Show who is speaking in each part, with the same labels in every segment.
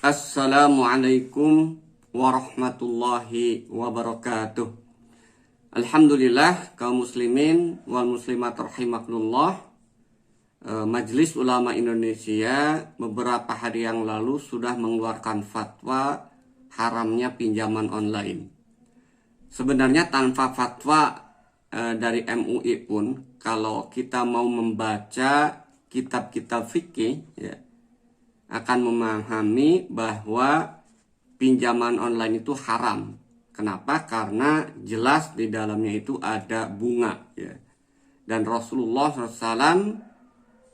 Speaker 1: Assalamualaikum warahmatullahi wabarakatuh. Alhamdulillah kaum muslimin wal muslimat rahimakumullah. Majelis Ulama Indonesia beberapa hari yang lalu sudah mengeluarkan fatwa haramnya pinjaman online. Sebenarnya tanpa fatwa dari MUI pun, kalau kita mau membaca kitab-kitab fikih ya, akan memahami bahwa pinjaman online itu haram. Kenapa? Karena jelas di dalamnya itu ada bunga ya. Dan Rasulullah SAW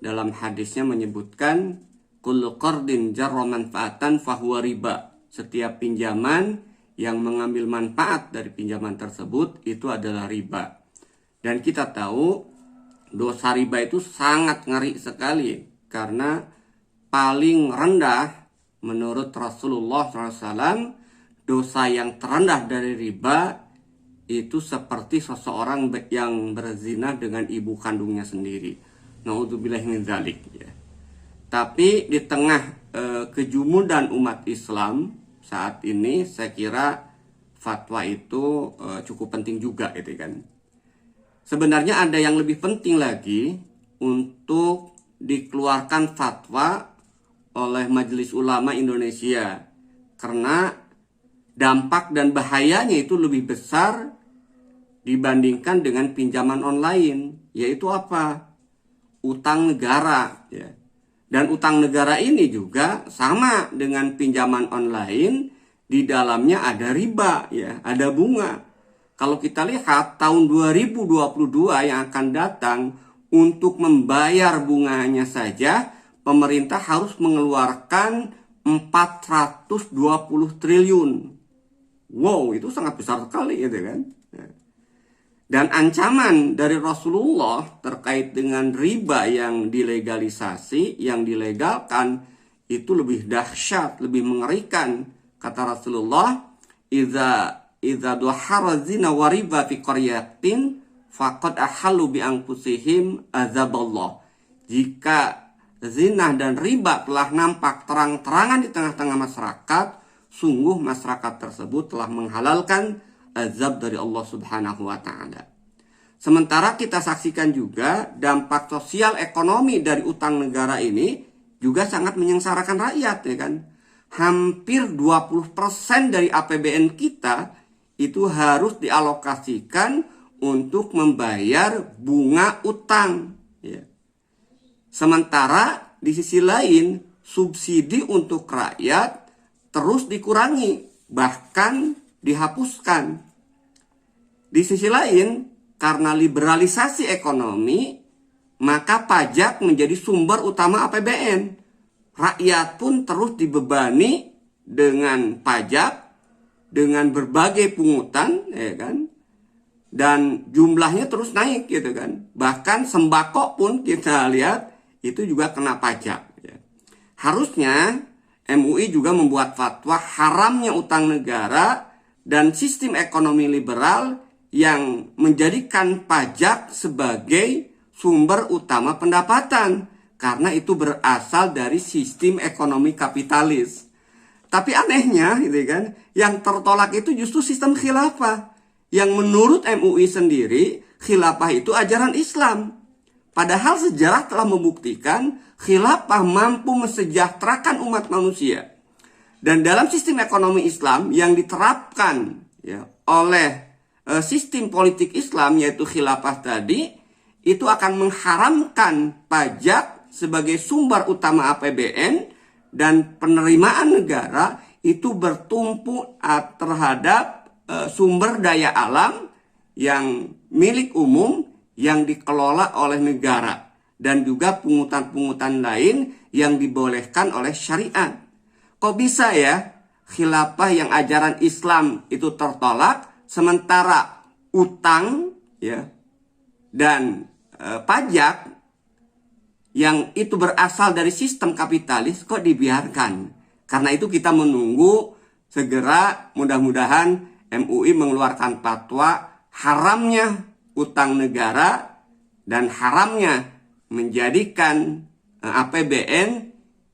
Speaker 1: dalam hadisnya menyebutkan kullu qardin jarra manfaatan fahuwa riba. Setiap pinjaman yang mengambil manfaat dari pinjaman tersebut itu adalah riba. Dan kita tahu dosa riba itu sangat ngeri sekali, karena paling rendah menurut Rasulullah SAW, dosa yang terendah dari riba itu seperti seseorang yang berzina dengan ibu kandungnya sendiri. Naudzubillahi min dzalik ya. Tapi di tengah kejumudan umat Islam saat ini, saya kira fatwa itu cukup penting juga gitu kan. Sebenarnya ada yang lebih penting lagi untuk dikeluarkan fatwa oleh Majelis Ulama Indonesia, karena dampak dan bahayanya itu lebih besar dibandingkan dengan pinjaman online, yaitu apa? Utang negara ya. Dan utang negara ini juga sama dengan pinjaman online, di dalamnya ada riba ya, ada bunga. Kalau kita lihat tahun 2022 yang akan datang, untuk membayar bunganya saja pemerintah harus mengeluarkan 420 triliun. Wow, itu sangat besar sekali gitu kan. Dan ancaman dari Rasulullah terkait dengan riba yang dilegalisasi, yang dilegalkan, itu lebih dahsyat, lebih mengerikan. Kata Rasulullah, "Idza duhara zina wa riba fi qaryatin faqad ahallu bi anfusihim azaballah." Jika zina dan riba telah nampak terang-terangan di tengah-tengah masyarakat, sungguh masyarakat tersebut telah menghalalkan azab dari Allah Subhanahu wa Ta'ala. Sementara kita saksikan juga dampak sosial ekonomi dari utang negara ini juga sangat menyengsarakan rakyat ya kan. Hampir 20% dari APBN kita itu harus dialokasikan untuk membayar bunga utang ya. Sementara di sisi lain, subsidi untuk rakyat terus dikurangi, bahkan dihapuskan. Di sisi lain, karena liberalisasi ekonomi, maka pajak menjadi sumber utama APBN. Rakyat pun terus dibebani dengan pajak, dengan berbagai pungutan, ya kan? Dan jumlahnya terus naik gitu kan. Bahkan sembako pun kita lihat itu juga kena pajak ya. Harusnya MUI juga membuat fatwa haramnya utang negara dan sistem ekonomi liberal yang menjadikan pajak sebagai sumber utama pendapatan, karena itu berasal dari sistem ekonomi kapitalis. Tapi anehnya gitu kan, yang tertolak itu justru sistem khilafah, yang menurut MUI sendiri khilafah itu ajaran Islam. Padahal sejarah telah membuktikan khilafah mampu mensejahterakan umat manusia. Dan dalam sistem ekonomi Islam yang diterapkan ya, oleh sistem politik Islam, yaitu khilafah tadi, itu akan mengharamkan pajak sebagai sumber utama APBN, dan penerimaan negara itu bertumpu terhadap sumber daya alam yang milik umum yang dikelola oleh negara, dan juga pungutan-pungutan lain yang dibolehkan oleh syariat. Kok bisa ya khilafah yang ajaran Islam itu tertolak, sementara utang ya dan pajak yang itu berasal dari sistem kapitalis kok dibiarkan? Karena itu kita menunggu segera, mudah-mudahan MUI mengeluarkan fatwa haramnya utang negara dan haramnya menjadikan APBN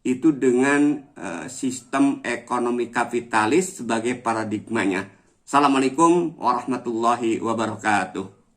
Speaker 1: itu dengan sistem ekonomi kapitalis sebagai paradigmanya. Assalamualaikum warahmatullahi wabarakatuh.